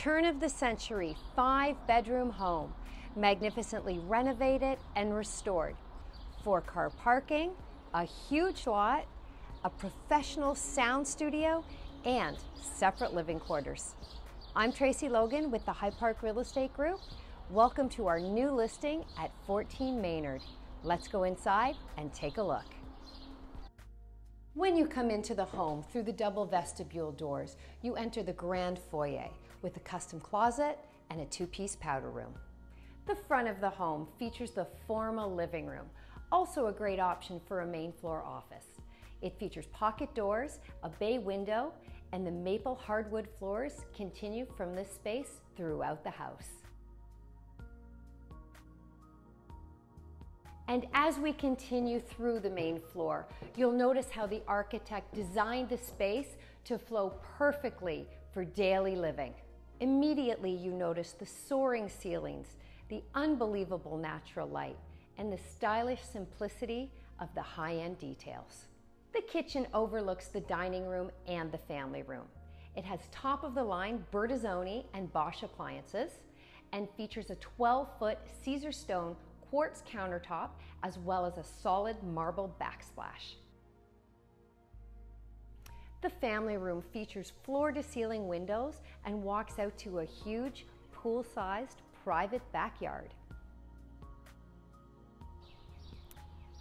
turn of the century 5-bedroom home, magnificently renovated and restored. 4-car parking, a huge lot, a professional sound studio, and separate living quarters. I'm Tracy Logan with the High Park Real Estate Group. Welcome to our new listing at 14 Maynard. Let's go inside and take a look. When you come into the home through the double vestibule doors, you enter the grand foyer with a custom closet and a 2-piece powder room. The front of the home features the formal living room, also a great option for a main floor office. It features pocket doors, a bay window, and the maple hardwood floors continue from this space throughout the house. And as we continue through the main floor, you'll notice how the architect designed the space to flow perfectly for daily living. Immediately you notice the soaring ceilings, the unbelievable natural light, and the stylish simplicity of the high-end details. The kitchen overlooks the dining room and the family room. It has top-of-the-line Bertazzoni and Bosch appliances and features a 12-foot Caesar stone quartz countertop as well as a solid marble backsplash. The family room features floor-to-ceiling windows and walks out to a huge pool-sized private backyard.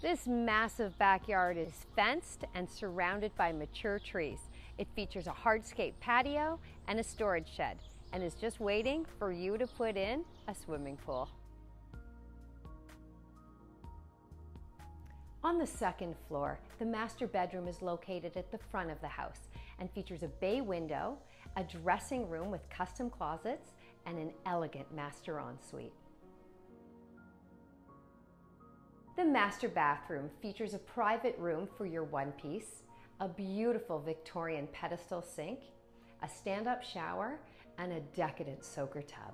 This massive backyard is fenced and surrounded by mature trees. It features a hardscape patio and a storage shed and is just waiting for you to put in a swimming pool. On the second floor, the master bedroom is located at the front of the house and features a bay window, a dressing room with custom closets, and an elegant master ensuite. The master bathroom features a private room for your one-piece, a beautiful Victorian pedestal sink, a stand-up shower, and a decadent soaker tub.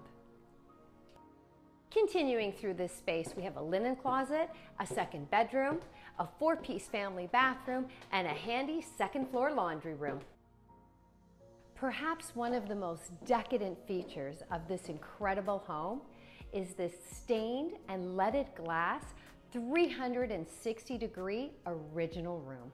Continuing through this space, we have a linen closet, a second bedroom, a 4-piece family bathroom, and a handy second-floor laundry room. Perhaps one of the most decadent features of this incredible home is this stained and leaded glass 360-degree original room.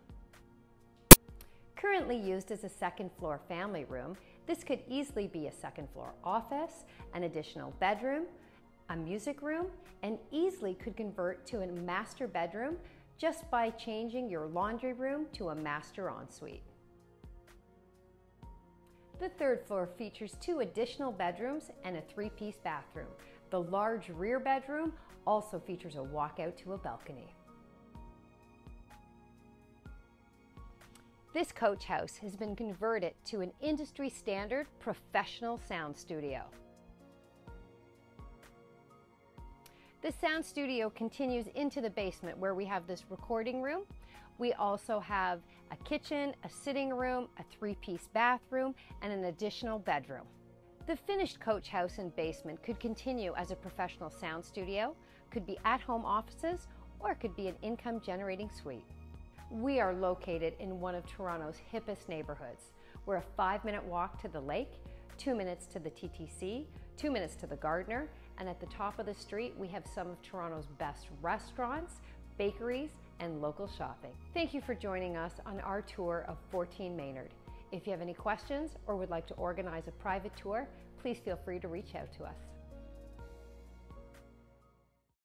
Currently used as a second-floor family room, this could easily be a second-floor office, an additional bedroom, a music room, and easily could convert to a master bedroom just by changing your laundry room to a master ensuite. The third floor features 2 additional bedrooms and a 3-piece bathroom. The large rear bedroom also features a walkout to a balcony. This coach house has been converted to an industry standard professional sound studio. The sound studio continues into the basement where we have this recording room. We also have a kitchen, a sitting room, a 3-piece bathroom, and an additional bedroom. The finished coach house and basement could continue as a professional sound studio, could be at-home offices, or it could be an income-generating suite. We are located in one of Toronto's hippest neighborhoods. We're a 5-minute walk to the lake, 2 minutes to the TTC, 2 minutes to the Gardner, and at the top of the street, we have some of Toronto's best restaurants, bakeries, and local shopping. Thank you for joining us on our tour of 14 Maynard. If you have any questions or would like to organize a private tour, please feel free to reach out to us.